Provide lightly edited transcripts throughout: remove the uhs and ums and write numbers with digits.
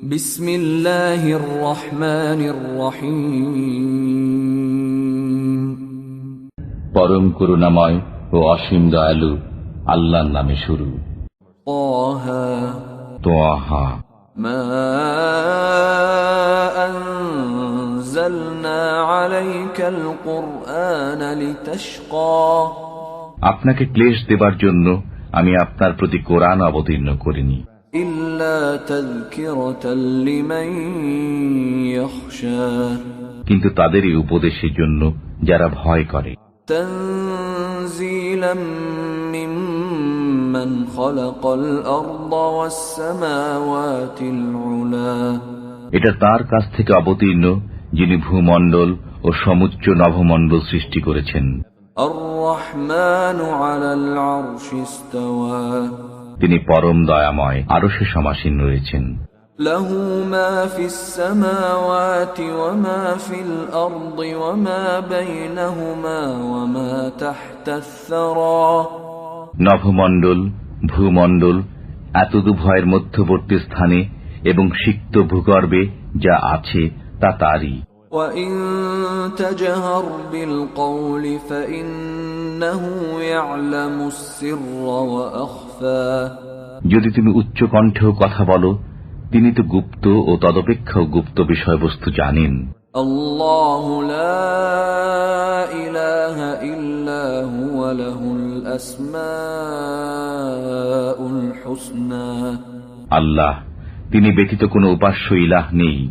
বিসমিল্লাহির রহমানির রহিম। পরম করুণাময় ও অসীম দয়ালু আল্লাহর নামে শুরু। তাহা তাহা মা আনজালনা আলাইকাল কুরআনা লিতাশকা। আপনাকে ক্লেশ দেবার জন্য আমি আপনার প্রতি কোরআন অবতীর্ণ করিনি, ইল্লা তাযকিরাতাল লিমান ইয়াখশা। কিন্তু তাদেরই উপদেশের জন্য যারা ভয় করে। তানযীলাম মিম্মান খালাকাল আরদা ওয়াস সামাওয়াতিল উলা। এটা তার কাছ থেকে অবতীর্ণ যিনি ভূমণ্ডল ও সমুচ্চ নভমণ্ডল সৃষ্টি করেছেন। আর-রাহমানু আলাল আরশি ইস্তাওয়া। তিনি পরম দয়াময়, আরশে সমাসীন রয়েছেন। লাহু মা ফিস সামাওয়াতি ওয়া মা ফিল আরদি ওয়া মা বাইনাহুমা ওয়া মা তাহতাস সারা। নভমণ্ডল, ভূমণ্ডল, এতদুভয়ের মধ্যবর্তী স্থানে এবং সিক্ত ভূগর্ভে যা আছে তা তারই। وَإِن تَجْهَرْ بِالْقَوْلِ فَإِنَّهُ يَعْلَمُ السِّرَّ وَأَخْفَى। যদি তুমি উচ্চ কণ্ঠেও কথা বলো, তিনি তো গুপ্ত ও তদপেক্ষাও গুপ্ত বিষয়বস্তু জানেন। আল্লাহু লা ইলাহা ইল্লা হুয়া লাহুল আসমাউল হুসনা। আল্লাহ, তিনি ব্যতীত কোনো উপাস্য ইলাহ নেই,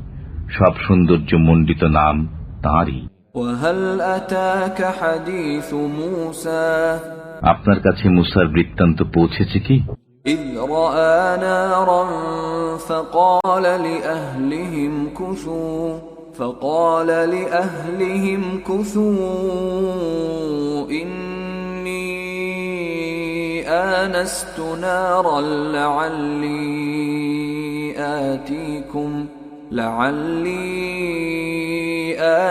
সব সৌন্দর্য মণ্ডিত নাম তাঁরই। ওয়াহাল আতাকা হাদিসু মূসা। আপনার কাছে মুসার বৃত্তান্ত পৌঁছেছে কি? إذ رأى نارا فقال لأهلهم كثوا إني آنست نارا لعلي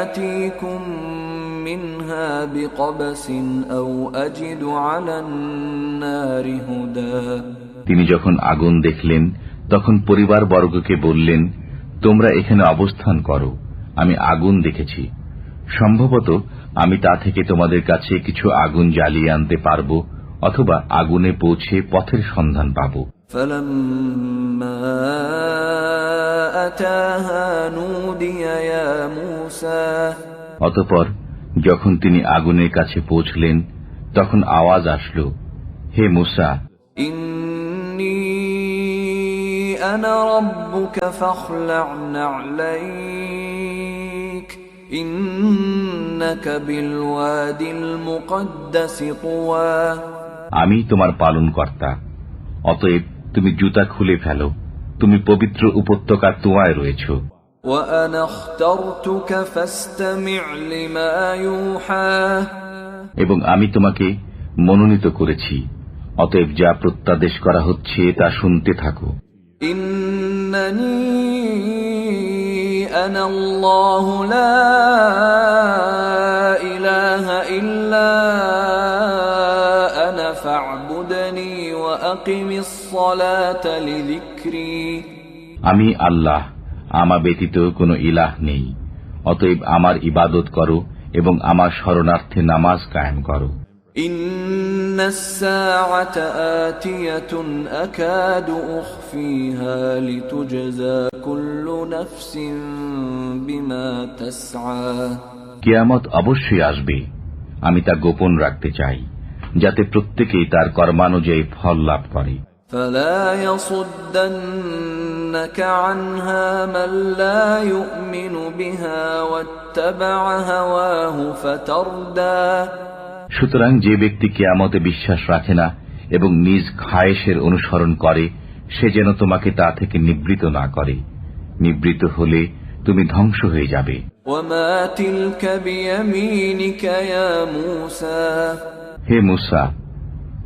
آتيكم منها بقبس أو أجد على النار هدى। তিনি যখন আগুন দেখলেন তখন পরিবার বর্গকে বললেন, তোমরা এখানে অবস্থান করো, আমি আগুন দেখেছি, সম্ভবত আমি তা থেকে তোমাদের কাছে কিছু আগুন জ্বালিয়ে আনতে পারব, অথবা আগুনে পৌঁছে পথের সন্ধান পাব। فلما أتاها نودي يا موسى। অতঃপর যখন তিনি আগুনের কাছে পৌঁছলেন তখন আওয়াজ আসলো, হে মুসা, إني أنا ربك فاخلع نعليك إنك بالوادي المقدس طوى। আমি তোমার পালনকর্তা, অতএব তুমি জুতা খুলে ফেলো, তুমি পবিত্র উপত্যকার তোয়ায় রয়েছ। وأنا اخترتك فاستمع لما يوحى। এবং আমি তোমাকে মনোনীত করেছি, অতএব যা প্রত্যাদেশ করা হচ্ছে তা শুনতে থাকো। ইন্নানি আনা আল্লাহু লা ইলাহা ইল্লা আনা ফা'বুদনি ওয়া আকিমিস সালাতা লিযিকরি। আমি আল্লাহ, আমার ব্যতীত কোনো ইলাহ নেই, অতএব আমার ইবাদত করো এবং আমার শরণার্থে নামাজ কায়েম করো। ইন্নাস সাআতা আতিয়াতুন আকাদু উখফিহা লিতুজজা কুল্লু নাফসিন বিমা তাসআ। কিয়ামত অবশ্যই আসবে, আমি তা গোপন রাখতে চাই, যাতে প্রত্যেকেই তার কর্মানুযায়ী ফল লাভ করে। فلا يصدنك عنها من لا يؤمن بها واتبع هواه فتردى। সুতরাং যে ব্যক্তি কিয়ামতে বিশ্বাস রাখে না এবং নিজ খায়েশের অনুসরণ করে, সে যেন তোমাকে তা থেকে নিবৃত না করে, নিবৃত হলে তুমি ধ্বংস হয়ে যাবে। وما تلك بيمينك يا موسى। হে মুসা,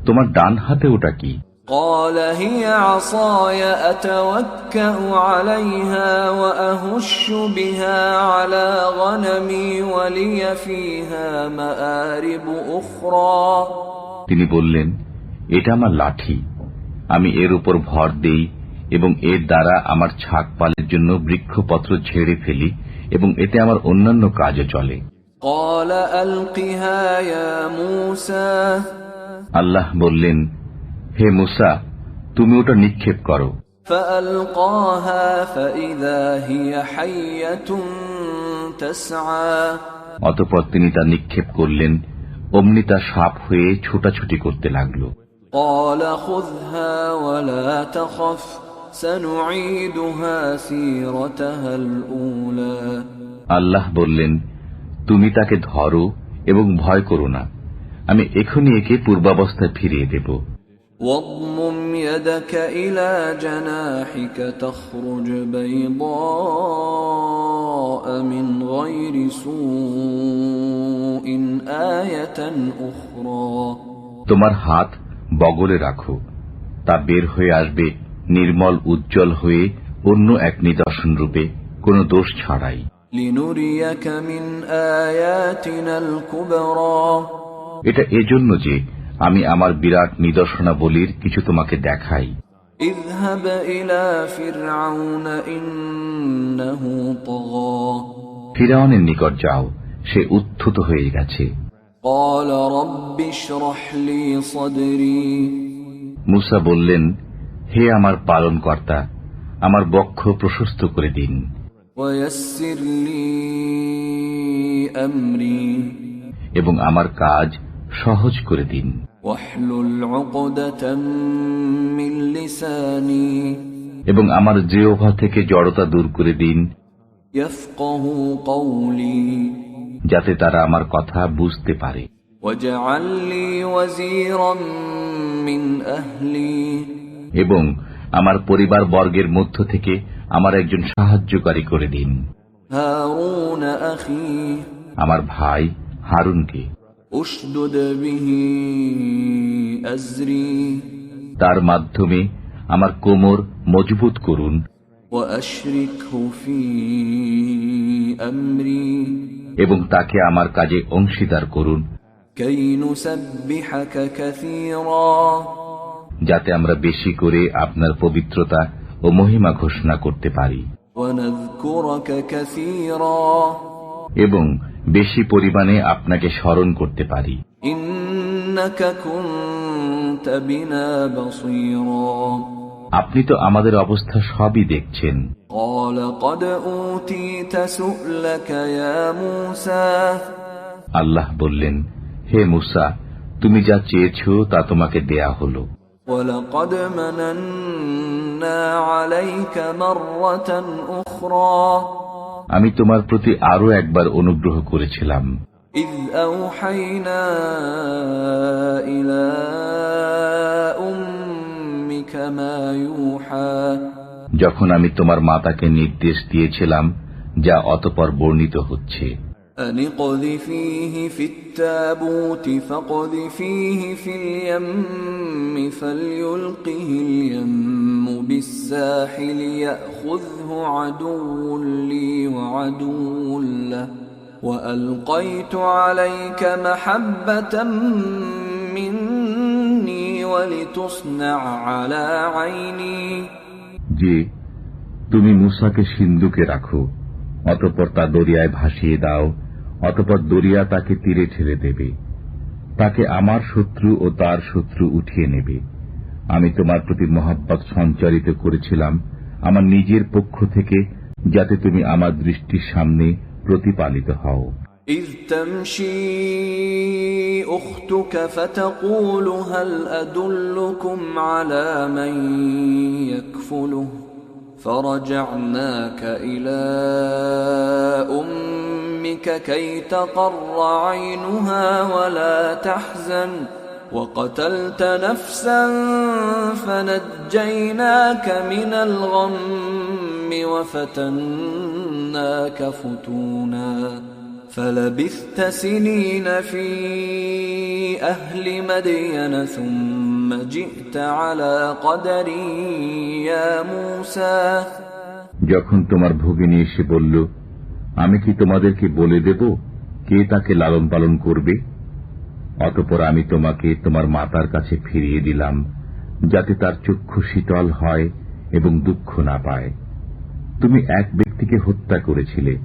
তোমার ডান হাতে ওটা কি? قال هي عصاي أتوكأ عليها وأهش بها على غنمي ولي فيها مآرب أخرى। তিনি বললেন, এটা আমার লাঠি, আমি এর উপর ভর দেই এবং এর দ্বারা আমার ছাগ পালের জন্য বৃক্ষপত্র ঝেড়ে ফেলি এবং এতে আমার অন্যান্য কাজও চলে। قال ألقها يا موسى আল্লাহ বললেন, হে মূসা, তুমি ওটা নিক্ষেপ করো। فألقاها فإذا هي حية تسعى অতঃপর তিনি তা নিক্ষেপ করলেন, অমনি তা সাপ হয়ে ছোটাছুটি করতে লাগল। قال خذها ولا تخف سنعيدها سيرتها الأولى আল্লাহ বললেন, তুমি তাকে ধরো এবং ভয় করো না, আমি এখনই একে পূর্বাবস্থায় ফিরিয়ে দেব। واضمم يدك إلى جناحك تخرج بيضاء من غير سوء آية أخرى তোমার হাত বগলে রাখো, তা বের হয়ে আসবে নির্মল উজ্জ্বল হয়ে অন্য এক নিদর্শন রূপে, কোনো দোষ ছাড়াই। لنريك من آياتنا الكبرى এটা এজন্য যে আমি আমার বিরাট নিদর্শনাবলীর কিছু তোমাকে দেখাই। اذهب إلى فرعون إنه طغى ফিরআউনের নিকট যাও, সে উত্থিত হয়ে গেছে। قال رب اشرح لي صدري মূসা বললেন, হে আমার পালনকর্তা, আমার বক্ষ প্রশস্ত করে দিন। ويسر لي أمري এবং আমার কাজ সহজ করে দিন। واحلل عقدة من لساني এবং আমার জিহ্বা থেকে জড়তা দূর করে দিন, يفقه قولي যাতে তারা আমার কথা বুঝতে পারে। واجعل لي وزيرا من أهلي এবং আমার পরিবার বর্গের মধ্য থেকে আমার একজন সাহায্যকারী করে দিন, هارون أخي আমার ভাই হারুনকে। أشدد به أزري তার মাধ্যমে আমার কোমর মজবুত করুন। وأشركه في أمري এবং তাকে আমার কাজে অংশীদার করুন, كي نسبحك كثيرا যাতে আমরা বেশি করে আপনার পবিত্রতা ও মহিমা ঘোষণা করতে পারি ونذكرك كثيرا এবং বেশি পরিমাণে আপনাকে স্মরণ করতে পারি। إنك كنت بنا بصيرا আপনি তো আমাদের অবস্থা সবই দেখছেন। قال قد أوتيت سؤلك يا موسى আল্লাহ বললেন, হে মূসা, তুমি যা চেয়েছো তা তোমাকে দেয়া হলো। ولقد مننا عليك مرة أخرى আমি তোমার প্রতি আরো একবার অনুগ্রহ করেছিলাম, إذ أوحينا إلى أمك ما يوحى যখন আমি তোমার মাতাকে নির্দেশ দিয়েছিলাম যা অতঃপর বর্ণিত হচ্ছে। أن اقذفيه في التابوت فاقذفيه في اليم فليلقه اليم بالساحل يأخذه عدو لي وعدو له وألقيت عليك محبة مني ولتصنع على عيني যে তুমি মূসাকে সিন্ধুকে রাখো, অতঃপর তা দরিয়ায় ভাসিয়ে দাও, অতঃপর দরিয়া তাকে তীরে ঠেলে দেবে, তাকে আমার শত্রু ও তার শত্রু উঠিয়ে নেবে। আমি তোমার প্রতি মহাব্বত সঞ্চারিত করেছিলাম আমার নিজের পক্ষ থেকে, যাতে তুমি আমার দৃষ্টির সামনে প্রতিপালিত হও। إذ تمشي أختك فتقول هل أدلكم على من يكفله فرجعناك إلى أمك كي تقر عينها ولا تحزن وقتلت نفسا فنجيناك من الغم وفتناك فتونا فلبثت سنين في أهل مدين ثم جئت على قدر يا موسى যখন তোমার ভগিনী এসে বলল, আমি কি তোমাদেরকে বলে দেব কে তাকে লালন পালন করবে? অতঃপর আমি তোমাকে তোমার মাতার কাছে ফিরিয়ে দিলাম, যাতে তার চক্ষু শীতল হয় এবং দুঃখ না পায়। তুমি এক ব্যক্তিকে হত্যা করেছিলে,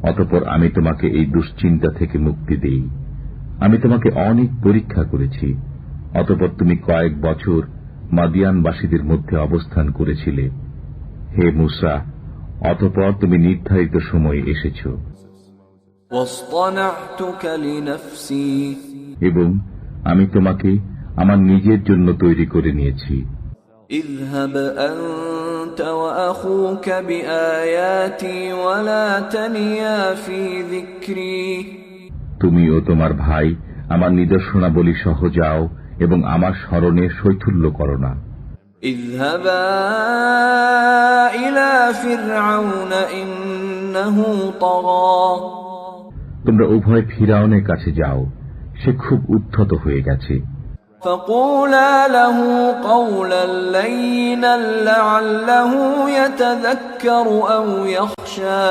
অতঃপর আমি তোমাকে এই দুশ্চিন্তা থেকে মুক্তি দেই। আমি তোমাকে অনেক পরীক্ষা করেছি, অতঃপর তুমি কয়েক বছর মাদিয়ানবাসীদের মধ্যে অবস্থান করেছিলে। হে মূসা, অতঃপর তুমি নির্ধারিত সময়ে এসেছ। এবং আমি তোমাকে আমার নিজের জন্য তৈরি করে নিয়েছি। اذهب أنت وأخوك بآياتي ولا تنيا في ذكري। তুমি ও তোমার ভাই আমার নিদর্শনাবলী সহ যাও এবং আমার স্মরণে শৈথুল্য করো না। اذهبا إلى فرعون إنه طغى। তোমরা উভয় ফিরাউনের কাছে যাও, সে খুব উদ্ধত হয়ে গেছে। فقولا له قولا لينا لعله يتذكر أو يخشى।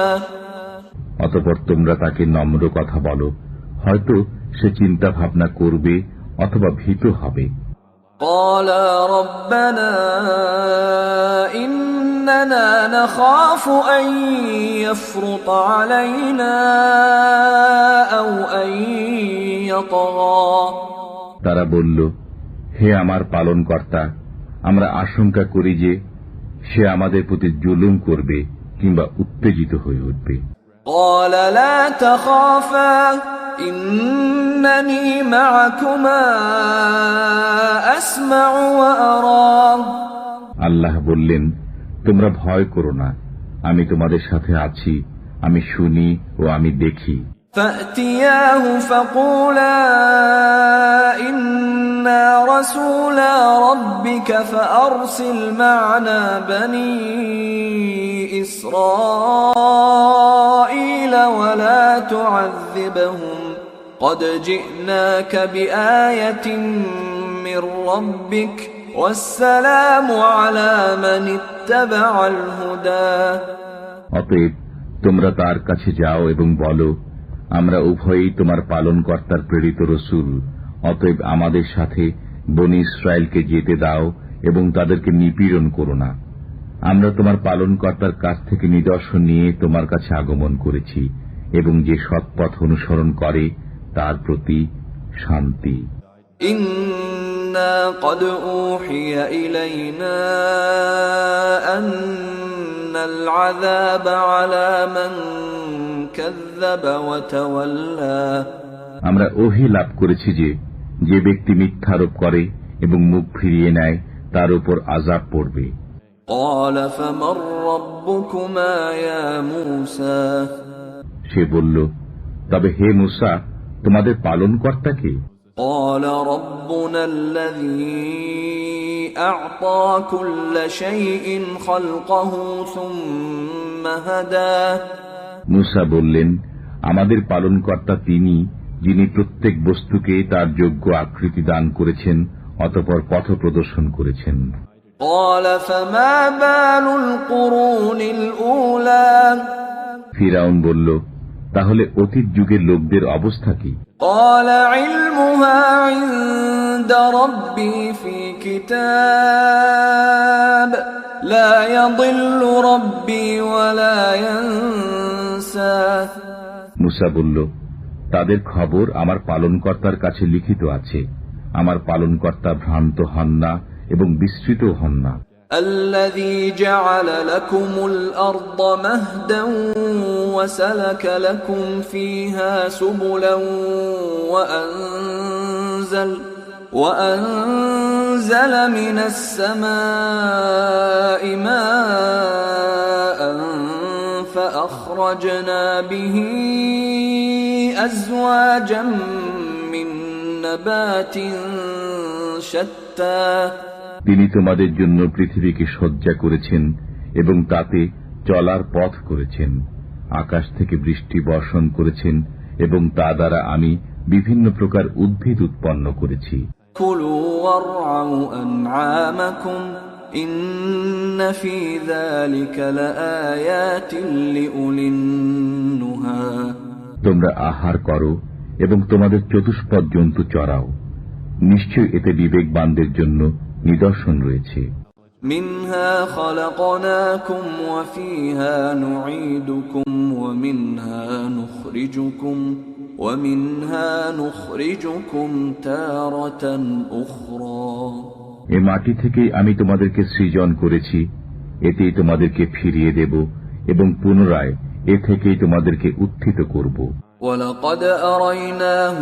অতঃপর তোমরা তাকে নম্র কথা বলো, হয়তো সে চিন্তা ভাবনা করবে অথবা ভীত হবে। قالا ربنا إننا نخاف أن يفرط علينا أو أن يطغى। তারা বলল, হে আমার পালনকর্তা, আমরা আশঙ্কা করি যে সে আমাদের প্রতি জুলুম করবে কিংবা উত্তেজিত হয়ে উঠবে। قال لا تخافا إنني معكما أسمع وأرى। আল্লাহ বললেন, তোমরা ভয় করো না, আমি তোমাদের সাথে আছি, আমি শুনি ও আমি দেখি। فأتياه فقولا إنا رسولا ربك فأرسل معنا بني إسرائيل ولا تعذبهم قد جئناك بآية من ربك والسلام على من اتبع الهدى। অতএব তোমরা তার কাছে যাও এবং বলো, আমরা উভয়ই তোমার পালনকর্তার প্রেরিত রসূল, অতএব আমাদের সাথে বনী ইসরায়েলকে যেতে দাও এবং তাদেরকে নিপীড়ন করো না। আমরা তোমার পালনকর্তার কাছ থেকে নিদর্শন নিয়ে তোমার কাছে আগমন করেছি এবং যে সৎপথ অনুসরণ করে তার প্রতি শান্তি। ইন্না قد أوحي إلينا أن العذاب على من كذب وتولى। আমরা ওহী লাভ করেছি যে যে ব্যক্তি মিথ্যারোপ করে এবং মুখ ফিরিয়ে নেয় তার উপর আযাব পড়বে। قال فمن ربكما يا موسى। সে বলল, তবে হে মূসা, তোমাদের পালনকর্তা কে? قال ربنا الذي أعطى كل شيء خلقه ثم هدى। মূসা বললেন, আমাদের পালনকর্তা তিনি, যিনি প্রত্যেক বস্তুকে তার যোগ্য আকৃতি দান করেছেন, অতঃপর পথ প্রদর্শন করেছেন। قال فما بال القرون الأولى। ফিরাউন বলল, তাহলে অতীত যুগের লোকদের অবস্থা কি? قال علمها عند ربي في كتاب لا يضل ربي ولا ينسى। মূসা বলল, তাদের খবর আমার পালনকর্তার কাছে লিখিত আছে, আমার পালনকর্তা ভ্রান্ত হন না এবং বিস্মৃত হন না। الذي جعل لكم الأرض مهدا وسلك لكم فيها سبلا وأنزل من السماء ماء فأخرجنا به أزواجا من نبات شتى। তিনি তোমাদের জন্য পৃথিবীকে সজ্জা করেছেন এবং তাতে চলার পথ করেছেন, আকাশ থেকে বৃষ্টি বর্ষণ করেছেন এবং তা দ্বারা আমি বিভিন্ন প্রকার উদ্ভিদ উৎপন্ন করেছি। কুলু ওয়ারআউ আনআমাকুম ইন্না ফী যালিকা লাআয়াতিন লিউলিন নুহা। তোমরা আহার করো এবং তোমাদের চতুষ্পদ জন্তু চরাও, নিশ্চয় এতে বিবেকবানদের জন্য নিদর্শন রয়েছে। منها خلقناكم وفيها نعيدكم ومنها نخرجكم تارة أخرى এ মাটি থেকেই আমি তোমাদেরকে সৃজন করেছি, এতেই তোমাদেরকে ফিরিয়ে দেব এবং পুনরায় এ থেকেই তোমাদেরকে উত্থিত করব। وَلَقَدْ أَرَيْنَاهُ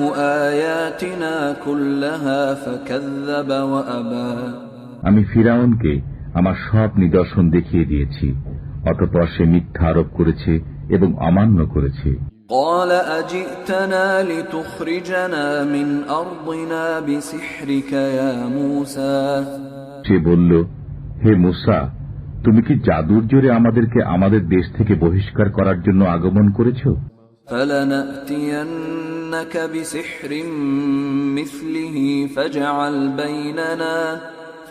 آيَاتِنَا كُلَّهَا فَكَذَّبَ وَأَبَى আমি ফিরাউনকে আমার সব নিদর্শন দেখিয়ে দিয়েছি, অতঃপর সে মিথ্যা আরোপ করেছে এবং অমান্য করেছে। قَالَ أَجِئْتَنَا لِتُخْرِجَنَا مِنْ أَرْضِنَا بِسِحْرِكَ يَا مُوسَى সে বলল, হে মূসা, তুমি কি জাদুর জোরে আমাদেরকে আমাদের দেশ থেকে বহিষ্কার করার জন্য আগমন করেছো? فَلَنَأْتِيَنَّكَ بِسِحْرٍ مِثْلِهِ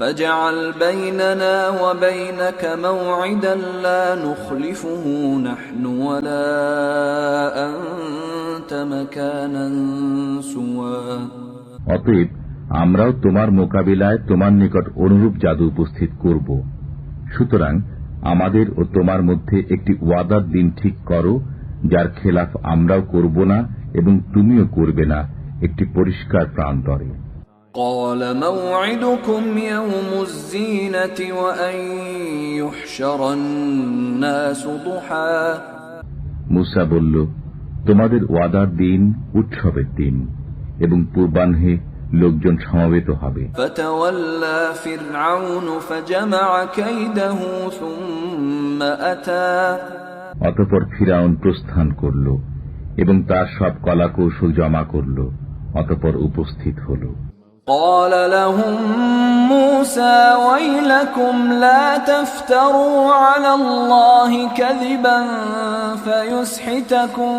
فَاجْعَلْ بَيْنَنَا وَبَيْنَكَ مَوْعِدًا لَا نُخْلِفُهُ نَحْنُ وَلَا أَنْتَ مَكَانًا سُوًى অতএব আমরাও তোমার মোকাবিলায় তোমার নিকট অনুরূপ জাদু উপস্থিত করব। সুতরাং আমাদের ও তোমার মধ্যে একটি ওয়াদার দিন ঠিক করো, যার খেলাফ আমরাও করব না এবং তুমিও করবে না, একটি পরিষ্কার প্রান্তরে। قال موعدكم يوم الزينة وأن يحشر الناس ضحى মূসা বলল, তোমাদের ওয়াদার দিন উৎসবের দিন এবং পূর্বাহ্নে লোকজন সমবেত হবে। فتولى فرعون فجمع كيده ثم أتى অতঃপর ফিরাউন প্রস্থান করল এবং তার সব কলাকৌশল জমা করল, অতঃপর উপস্থিত হল। قال لهم موسى ويلكم لا تفتروا على الله كذبا فيسحتكم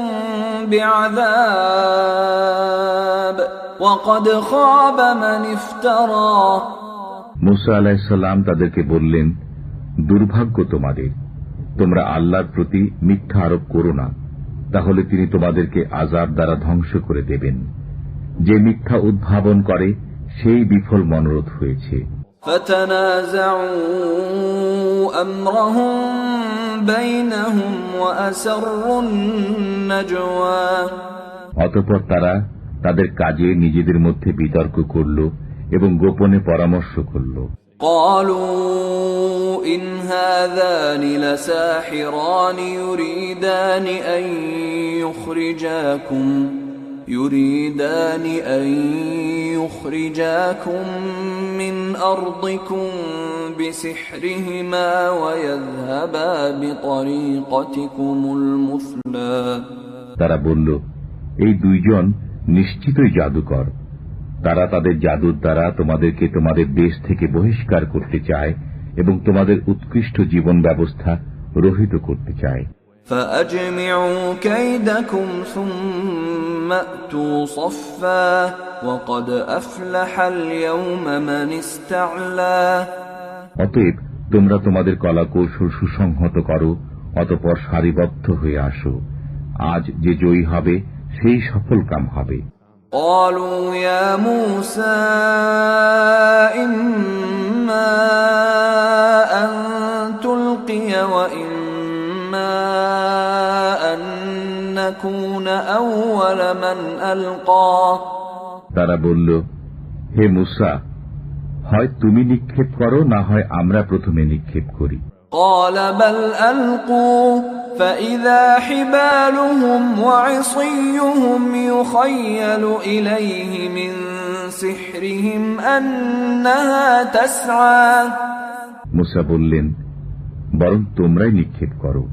بعذاب وقد خاب من افترى মূসা আলাইহিস সালাম তাদেরকে বললেন, দুর্ভাগ্য তোমাদের, তোমরা আল্লাহর প্রতি মিথ্যা আরোপ করো না, তাহলে তিনি তোমাদেরকে আযাব দ্বারা ধ্বংস করে দেবেন। যে মিথ্যা উদ্ভাবন করে সেই বিফল মনোরথ হয়েছে। فتنازعوا أمرهم بينهم وأسروا النجوى অতঃপর তারা তাদের কাজে নিজেদের মধ্যে বিতর্ক করল এবং গোপনে পরামর্শ করল। قالوا إن هذان لساحران يريدان أن يخرجاكم من أرضكم بسحرهما ويذهبا بطريقتكم المثلى তারা বলল, এই দুইজন নিশ্চিতই জাদুকর, তারা তাদের জাদুর দ্বারা তোমাদেরকে তোমাদের দেশ থেকে বহিষ্কার করতে চায় এবং তোমাদের উৎকৃষ্ট জীবন ব্যবস্থা রহিত করতে চায়। فأجمعوا كيدكم ثم أتوا صفا وقد أفلح اليوم من استعلى অতএব তোমরা তোমাদের কলাকৌশল সুসংহত করো, অতঃপর সারিবদ্ধ হয়ে আসো, আজ যে জয়ী হবে সেই সফল কাম হবে। قالوا يا موسى إما أن تلقي وإما أن نكون أول من ألقى তারা বলল, হে মূসা, হয় তুমি নিক্ষেপ করো, না হয় আমরা প্রথমে নিক্ষেপ করি। قال بل ألقوا فإذا حبالهم وعصيهم يخيل إليه من سحرهم أنها تسعى মূসা বললেন, বরং তোমরাই নিক্ষেপ করো।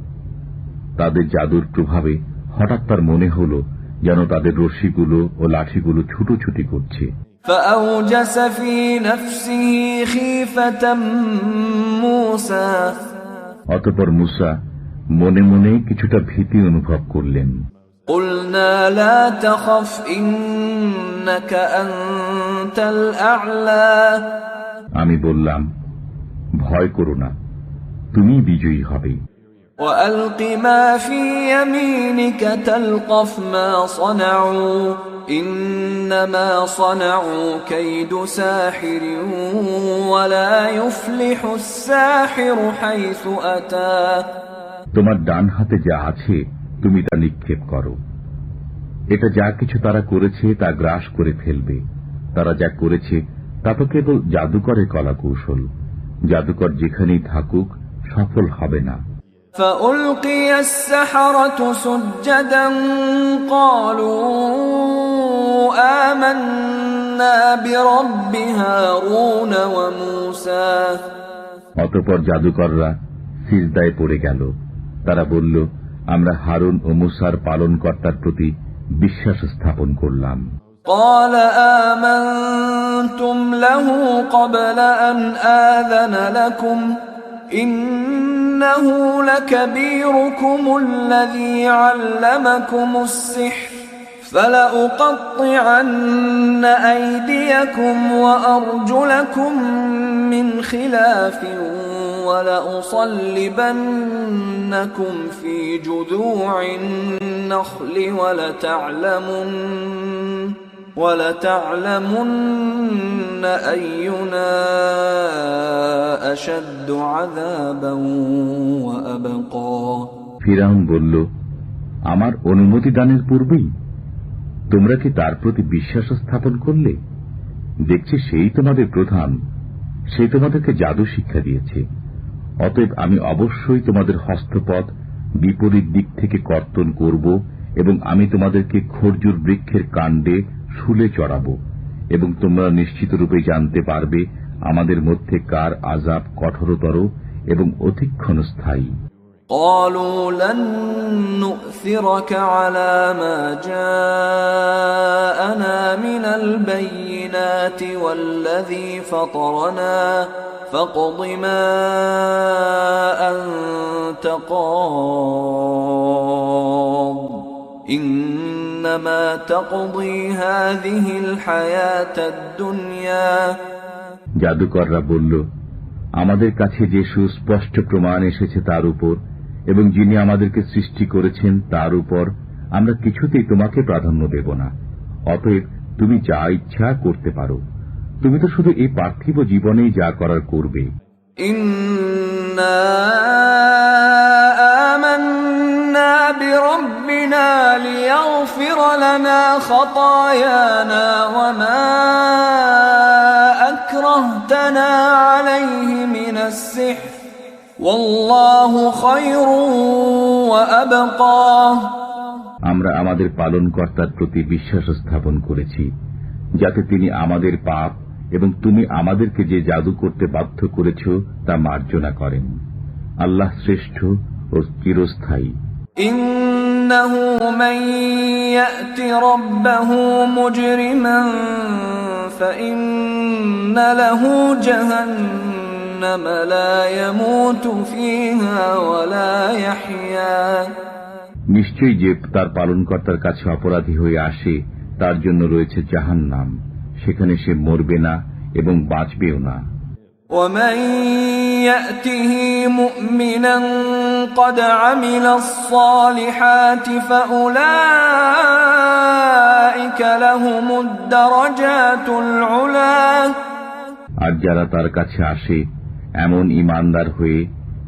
তাদের জাদুর প্রভাবে হঠাৎ তার মনে হলো যেন তাদের রশিগুলো ও লাঠিগুলো ছুটোছুটি করছে। فأوجس في نفسه خيفة موسى অতঃপর মূসা মনে মনে কিছুটা ভীতি অনুভব করলেন। قلنا لا تخف إنك أنت الأعلى আমি বললাম, ভয় করো না, তুমি বিজয়ী হবে। وألق ما في يمينك تلقف ما صنعوا إنما صنعوا كيد ساحر ولا يفلح الساحر حيث أتى তোমার ডান হাতে যা আছে তুমি তা নিক্ষেপ করো। এটা যা কিছু তারা করেছে তা গ্রাস করে ফেলবে। তারা যা করেছে তা তো কেবল জাদুকরের কলাকৌশল। জাদুকর যেখানেই থাকুক সফল হবে না। فألقي السحرة سجدا قالوا آمنا برب هارون وموسى অতঃপর জাদুকররা সিজদায় পড়ে গেল। তারা বলল, আমরা হারুন ও মুসার পালনকর্তার প্রতি বিশ্বাস স্থাপন করলাম। قال آمنتم له قبل أن آذن لكم إنه لكبيركم الذي علمكم السحر فلأقطعن أيديكم وأرجلكم من خلاف ولأصلبنكم في جذوع النخل ولتعلمن أينا أشد عذابا وأبقى ফিরআউন বলল, আমার অনুমতি দানের পূর্বেই তোমরা কি তার প্রতি বিশ্বাস স্থাপন করলে? দেখছি সেই তোমাদের প্রধান, সে তোমাদেরকে জাদু শিক্ষা দিয়েছে। অতএব আমি অবশ্যই তোমাদের হস্তপদ বিপরীত দিক থেকে কর্তন করব এবং আমি তোমাদেরকে খরজুর বৃক্ষের কাণ্ডে শুলে চড়াব এবং তোমরা নিশ্চিত রূপে জানতে পারবে আমাদের মধ্যে কার আযাব কঠোরতর এবং অধিক ক্ষণস্থায়ী। قالوا لن نؤثرك على ما جاءنا من البينات والذي فطرنا فاقض ما أنت قاض إنما تقضي هذه الحياة الدنيا জাদুকররা বলল, আমাদের কাছে যে সুস্পষ্ট প্রমাণ এসেছে তার উপর এবং যিনি আমাদেরকে সৃষ্টি করেছেন তার উপর আমরা কিছুতেই তোমাকে প্রাধান্য দেব না। অতএব তুমি যা ইচ্ছা করতে পারো। তুমি তো শুধু এই পার্থিব জীবনেই যা করার করবে। ইন্না আমান্না বিরাব্বিনা লিয়াগফির লানা খাতায়ানা ওয়া মা আকরাহতানা আলাইহি মিনাস সিহর ওয়াল্লাহু খায়রুন ওয়া আবকা আমরা আমাদের পালনকর্তার প্রতি বিশ্বাস স্থাপন করেছি যাতে তিনি আমাদের পাপ এবং তুমি আমাদেরকে যে জাদু করতে বাধ্য করেছ তা মার্জনা করেন। আল্লাহ শ্রেষ্ঠ ও চিরস্থায়ী। ইন্নাহু মান ইয়াতি রাব্বাহু মুজরিমান ফাইন্না লাহু জাহান্নাম লা ইয়ামুতু ফিহা ওয়া লা ইয়াহইয়া নিশ্চয়ই যে তার পালনকর্তার কাছে অপরাধী হয়ে আসে তার জন্য রয়েছে জাহান্নাম, সেখানে সে মরবে না এবং বাঁচবেও না। ومن يأته مؤمنا قد عمل الصالحات فأولئك لهم الدرجات العلى আর যারা তার কাছে আসে এমন ঈমানদার হয়ে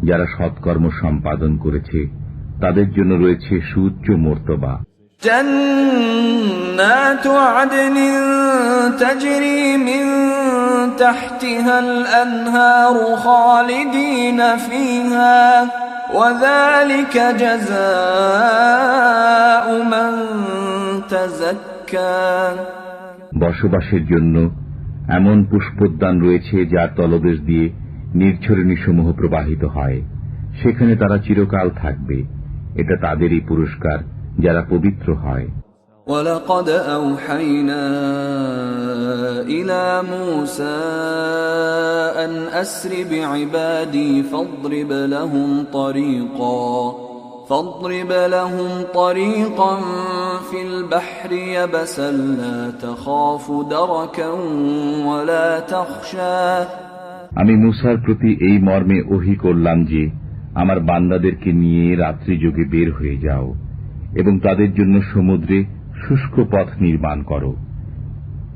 যারা সৎকর্ম সম্পাদন করেছে তাদের জন্য রয়েছে সুউচ্চ মর্তবা। জান্নাতু আদনিন তাজরি মিন তাহতিহাল আনহারু খালিদিনা ফিহা ওয়া যালিকা জাযাউ মান তাযাক্কা বসবাসের জন্য এমন পুষ্পোদ্যান রয়েছে যার তলদেশ দিয়ে নির্ঝরণীসমূহ প্রবাহিত হয়, সেখানে তারা চিরকাল থাকবে। এটা তাদেরই পুরস্কার যারা পবিত্র হয়। وَلَقَدْ أَوْحَيْنَا إِلَى مُوسَى أَنْ أَسْرِ بِعِبَادِي فاضرب لهم طريقا في البحر يبسا لا تخاف دركا ولا تخشى আমি মূসার প্রতি এই মর্মে ওহী করলাম যে আমার বান্দাদেরকে নিয়ে রাত্রি যোগে বের হয়ে যাও এবং তাদের জন্য সমুদ্রে শুষ্ক পথ নির্মাণ করো।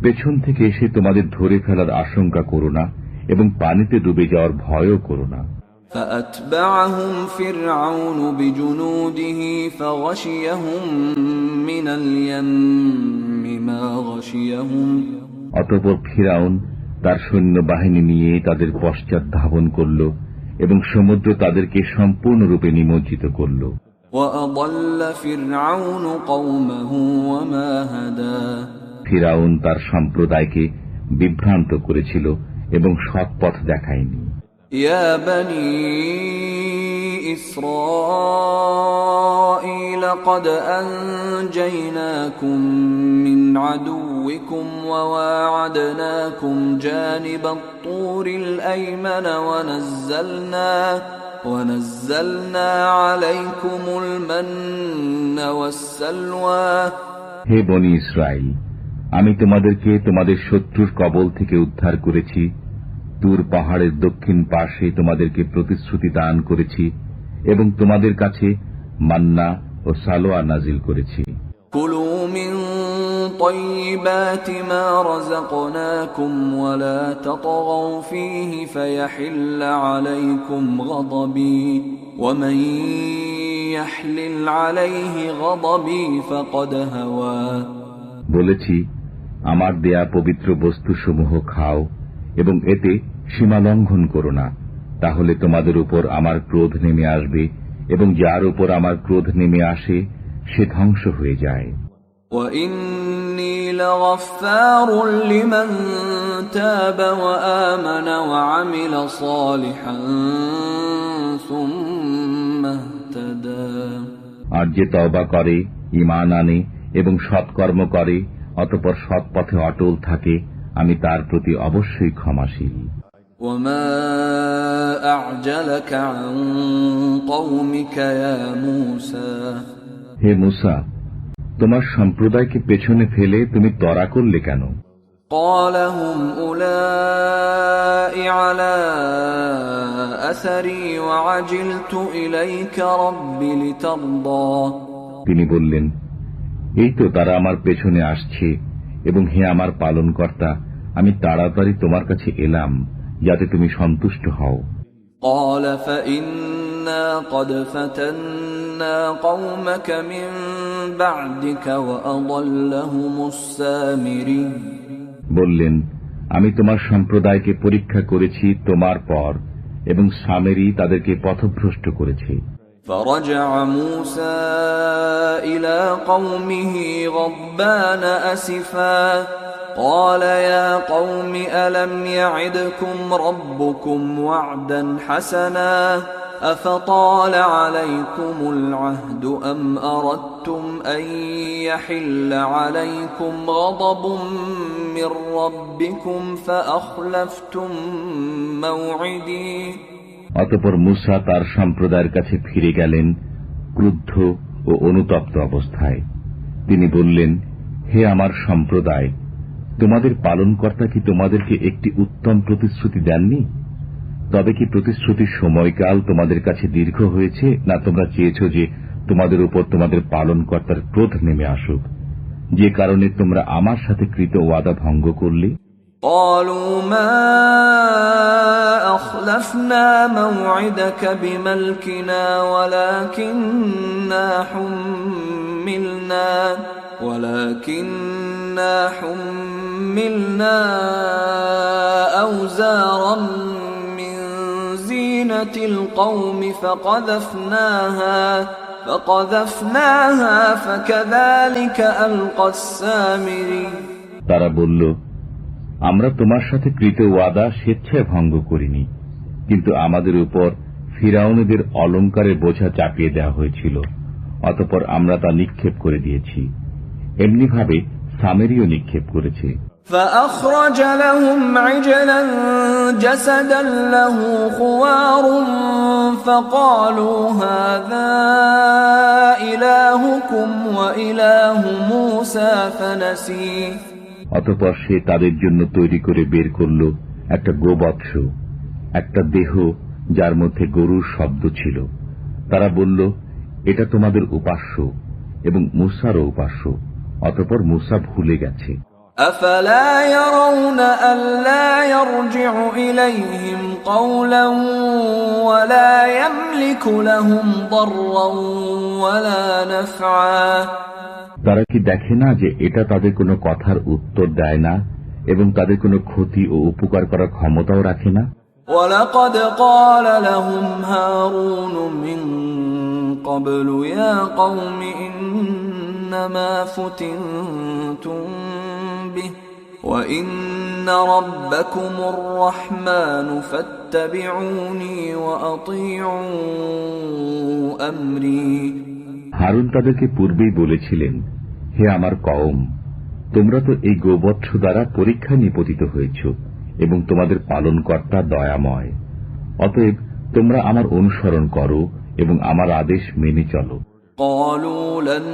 পেছন থেকে এসে তোমাদের ধরে ফেলার আশঙ্কা করো না এবং পানিতে ডুবে যাওয়ার ভয়ও করো না। فأتبعهم فرعون بجنوده فغشيهم من اليم ما غشيهم অতঃপর ফিরাউন তার সৈন্যবাহিনী নিয়ে তাদের পশ্চাৎ ধাবন করল এবং সমুদ্র তাদেরকে সম্পূর্ণরূপে নিমজ্জিত করল। وأضل فرعون قومه وما هدى ফিরাউন তার সম্প্রদায়কে বিভ্রান্ত করেছিল এবং সৎ পথ দেখায়নি। يا بني إسرائيل قد أنجيناكم من عدوكم وواعدناكم جانب الطور الأيمن ونزلنا عليكم المن والسلوى হে বনি ইসরাইল, আমি তোমাদেরকে তোমাদের শত্রুর কবল থেকে উদ্ধার করেছি, তুর পাহাড়ের দক্ষিণ পাশে তোমাদেরকে প্রতিশ্রুতি দান করেছি এবং তোমাদের কাছে মান্না ও সালোয়া নাজিল করেছি। কুলু মিন তাইয়্যিবাতি মা রাযাকনাকুম ওয়া লা তাতগাউ ফীহি ফায়াহিল্লা আলাইকুম গাদাবী ওয়া মান ইয়াহলিল আলাইহি গাদাবী ফাকাদ হাওয়া। বলেছি, আমার দেয়া পবিত্র বস্তুসমূহ খাও এবং এতে সীমা লঙ্ঘন করো না, তাহলে তোমাদের উপর আমার ক্রোধ নেমে আসবে এবং যার উপর আমার ক্রোধ নেমে আসে সে ধ্বংস হয়ে যায়। وَإِنِّي لَغَفَّارٌ لِمَن تَابَ وَآمَنَ وَعَمِلَ صَالِحًا ثُمَّ اهْتَدَى। আর যে তওবা করে, ঈমান আনে এবং সৎকর্ম করে, অতঃপর সৎ পথে অটল থাকে, আমি তার প্রতি অবশ্যই ক্ষমাশীল। وَمَا أَعْجَلَكَ عَن قَوْمِكَ يَا مُوسَى। হে মুসা, তোমার সম্প্রদায়কে পেছনে ফেলে তুমি তরা করলে কেন? قَالَ هُمْ أُولَاءِ عَلَى أَثَرِي وَعَجِلْتُ إِلَيْكَ رَبِّ لِتَرْضَى। তিনি বললেন, এই তো তারা আমার পেছনে আসছে এবং হে আমার পালনকর্তা, আমি তাড়াতাড়ি তোমার কাছে এলাম যাতে তুমি সন্তুষ্ট হও। قَالَ فَإِنَّا قَدْ فَتَنَّا قَوْمَكَ مِن بَعْدِكَ وَأَضَلَّهُمُ السَّامِرِيُّ। বললেন, আমি তোমার সম্প্রদায়কে পরীক্ষা করেছি তোমার পর এবং সামেরী তাদেরকে পথভ্রষ্ট করেছে। فرجع موسى إلى قومه غضبان أسفا قال يا قوم ألم يعدكم ربكم وعدا حسنا أفطال عليكم العهد أم أردتم أن يحل عليكم غضب من ربكم فأخلفتم موعدي। অতঃপর মুসা তার সম্প্রদায়ের কাছে ফিরে গেলেন ক্রুদ্ধ ও অনুতপ্ত অবস্থায়। তিনি বললেন, হে আমার সম্প্রদায়, তোমাদের পালনকর্তা কি তোমাদেরকে একটি উত্তম প্রতিশ্রুতি দেননি? তবে কি প্রতিশ্রুতির সময়কাল তোমাদের কাছে দীর্ঘ হয়েছে, না তোমরা চেয়েছ যে তোমাদের উপর তোমাদের পালনকর্তার ক্রোধ নেমে আসুক, যে কারণে তোমরা আমার সাথে কৃত ওয়াদা ভঙ্গ করলে? قالوا ما أخلفنا موعدك بملكنا ولكننا حملنا أوزارا من زينة القوم فقذفناها فكذلك ألقى السامري। তারা বলল, আমরা তোমার সাথে কৃত ওয়াদা স্বেচ্ছায় ভঙ্গ করিনি, কিন্তু আমাদের উপর ফিরাউনদের অলংকারের বোঝা চাপিয়ে দেওয়া হয়েছিল, অতঃপর আমরা তা নিক্ষেপ করে দিয়েছি। এমনিভাবে সামেরীও নিক্ষেপ করেছে। فأخرج لهم عجلا جسدا له خوار فقالوا هذا إلهكم وإله موسى فنسي। অতঃপর সে তাদের জন্য তৈরি করে বের করল একটা গোবৎস, একটা দেহ যার মধ্যে গরুর শব্দ ছিল। তারা বলল, এটা তোমাদের উপাস্য এবং মূসারও উপাস্য। অতঃপর মূসা ভুলে গেছে। أفلا يرون ألا يرجع إليهم قولا ولا يملك لهم ضرا ولا نفعا তারা কি দেখে না যে এটা তাদের কোনো কথার উত্তর দেয় না এবং তাদের কোনো ক্ষতি ও উপকার করার ক্ষমতাও রাখে না? وَلَقَدْ قَالَ لَهُمْ هَارُونُ مِنْ قَبْلُ يَا قَوْمِ إِنَّمَا فُتِنْتُمْ بِهِ وَإِنَّ رَبَّكُمُ الرَّحْمَنُ فَاتَّبِعُونِي وَأَطِيعُوا أَمْرِي। হারুন তাদেরকে পূর্বেই বলেছিলেন, হে আমার কওম, তোমরা তো এই গোবৎস দ্বারা পরীক্ষা নিপতিত হয়েছ এবং তোমাদের পালনকর্তা দয়াময়। অতএব তোমরা আমার অনুসরণ করো এবং আমার আদেশ মেনে চলো। قالوا لن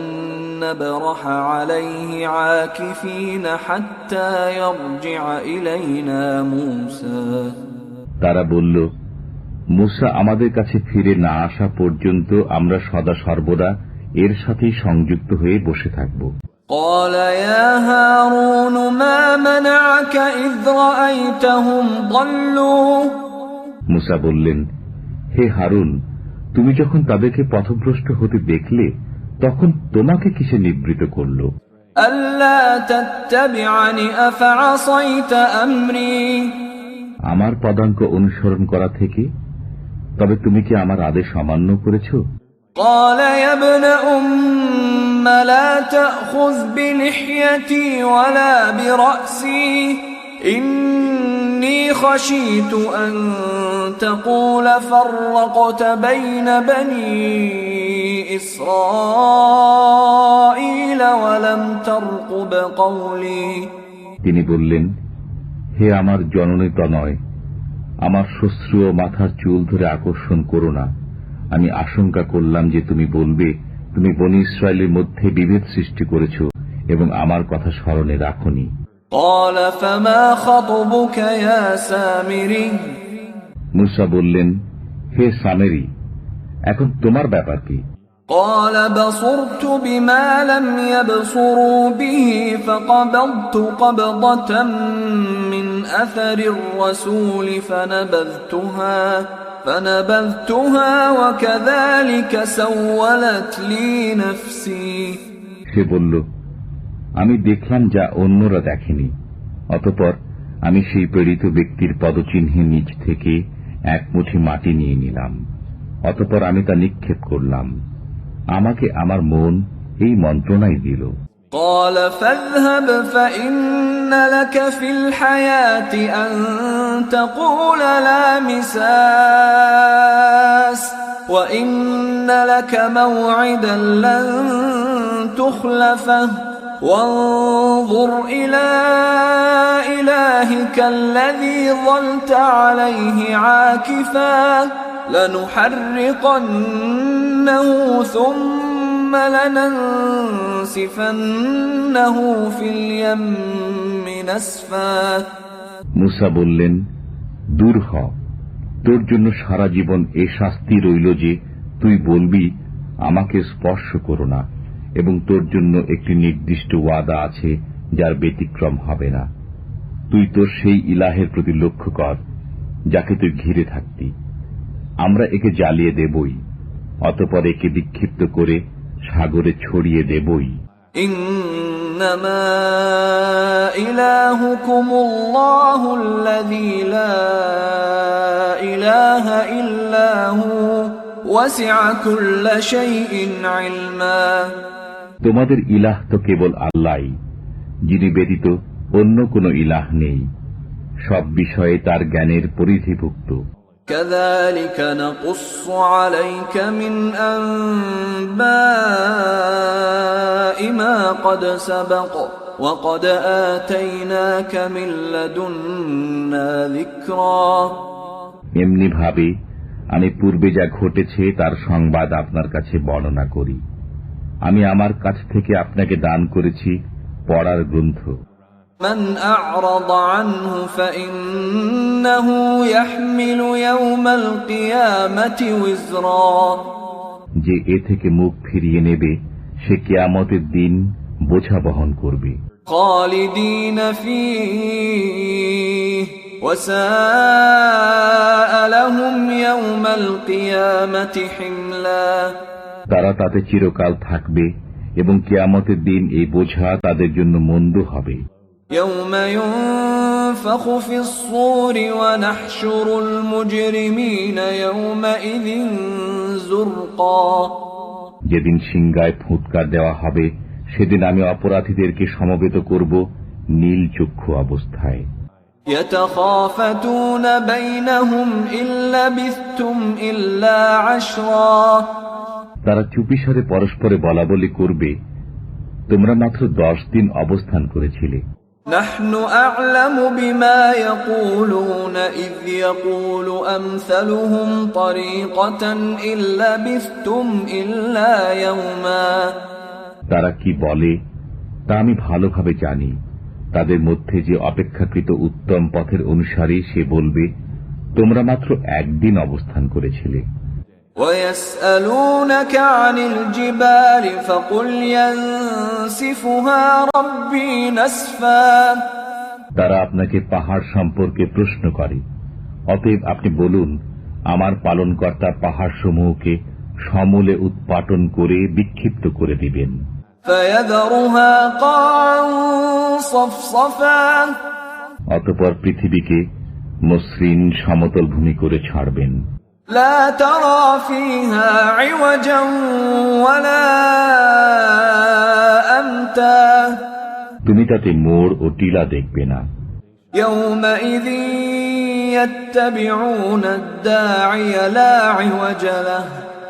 نبرح عليه عاكفين حتى يرجع إلينا موسى তারা বলল, মূসা আমাদের কাছে ফিরে না আসা পর্যন্ত আমরা সদা সর্বদা এর সাথেই সংযুক্ত হয়ে বসে থাকব। قال يا هارون ما منعك إذ رأيتهم ضلوا মূসা বললেন, হে হারুন, তুমি যখন তাদেরকে পথভ্রষ্ট হতে দেখলে তখন তোমাকে কিসে নিবৃত করল? ألا تتبعني أفعصيت أمري আমার পদাঙ্ক অনুসরণ করা থেকে? তবে তুমি কি আমার আদেশ অমান্য করেছ? قال يا ابن أم لا تأخذ بلحيتي ولا برأسي إني خشيت أن تقول فرقت بين بني إسرائيل ولم ترقب قولي তিনি বললেন, হে আমার জননী তনয়, আমার শ্বশ্রু ও মাথার চুল ধরে আকর্ষণ করো না। আমি আশঙ্কা করলাম যে তুমি বলবে তুমি বনী ইসরায়েলের মধ্যে বিভেদ সৃষ্টি করেছ এবং আমার কথা স্মরণে রাখনি। قال فما خطبك يا سامري মূসা বললেন, হে সামেরি, এখন তোমার ব্যাপার কি? قال بصرت بما لم يبصروا به فقبضت قبضة من أثر الرسول فنبذتها وكذلك سولت لي نفسي সে বলল, আমি দেখলাম যা অন্যরা দেখেনি। অতঃপর আমি সেই প্রেরিত ব্যক্তির পদচিহ্নের নিচ থেকে এক মুঠি মাটি নিয়ে নিলাম। অতঃপর আমি তা নিক্ষেপ করলাম। আমাকে আমার মন এই মন্ত্রণাই দিল। قال فاذهب فإن لك في الحياة أن تقول لا مساس وإن لك موعدا لن تخلفه وانظر إلى إلهك الذي ظلت عليه عاكفا لنحرقنه ثم لننسفنه في اليم نسفا মূসা বললেন, দূর হ, তোর জন্য সারা জীবন এ শাস্তি রইল যে তুই বলবি আমাকে স্পর্শ করো না, এবং তোর জন্য একটি নির্দিষ্ট ওয়াদা আছে যার ব্যতিক্রম হবে না। তুই তোর সেই ইলাহের প্রতি লক্ষ্য কর যাকে তুই ঘিরে থাকতি। আমরা একে জ্বালিয়ে দেবই, অতঃপর একে বিক্ষিপ্ত করে সাগরে ছড়িয়ে দেবই। ইন্নামা ইলাহুকুমুল্লাহু আল্লাযী লা ইলাহা ইল্লা হু ওয়াসি'a কুল্লা শাইইন ইলমা তোমাদের ইলাহ তো কেবল আল্লাহই, যিনি ব্যতীত অন্য কোনো ইলাহ নেই। সব বিষয়ে তার জ্ঞানের পরিধিভুক্ত। كذلك نقص عليك من أنباء ما قد سبق وقد آتيناك من لدنا ذكرا এমনি ভাবে আমি পূর্বে যা ঘটেছে তার সংবাদ আপনার কাছে বর্ণনা করি। আমি আমার কাছ থেকে আপনাকে দান করেছি পড়ার গ্রন্থ। من أعرض عنه فإنه يحمل يوم القيامة وزرا যে এ থেকে মুখ ফিরিয়ে নেবে সে কিয়ামতের দিন বোঝা বহন করবে। خالدين فيه وساء لهم يوم القيامة حملا তারা তাতে চিরকাল থাকবে এবং কিয়ামতের দিন এই বোঝা তাদের জন্য মন্দ হবে। يوم ينفخ في الصور ونحشر المجرمين يومئذ زرقا যেদিন সিংহায় ফুৎকার দেওয়া হবে সেদিন আমি অপরাধীদেরকে সমবেত করব নীল চক্ষু অবস্থায়। يتخافتون بينهم إن لبثتم إلا عشرا তারা চুপিসারে পরস্পরে বলাবলি করবে, তোমরা মাত্র 10 দিন অবস্থান করেছিলে। نحن أعلم بما يقولون إذ يقول أمثلهم طريقة إن لبثتم إلا يوما তারা কি বলে তা আমি ভালোভাবে জানি। তাদের মধ্যে যে অপেক্ষাকৃত উত্তম পথের অনুসারী সে বলবে, তোমরা মাত্র একদিন অবস্থান করেছিলে। ويسألونك عن الجبال فقل ينسفها ربي نسفا তারা আপনাকে পাহাড় সম্পর্কে প্রশ্ন করে, অতএব আপনি বলুন, আমার পালনকর্তা পাহাড় সমূহকে সমূলে উৎপাটন করে বিক্ষিপ্ত করে দিবেন। فيذرها قاعا صفصفا অতঃপর পৃথিবীকে মসৃণ সমতল ভূমি করে ছাড়বেন। لا ترى فيها عوجا ولا أمتا তুমি তাতে মোড় ও টিলা দেখবে না। يومئذ يتبعون الداعي لا عوج له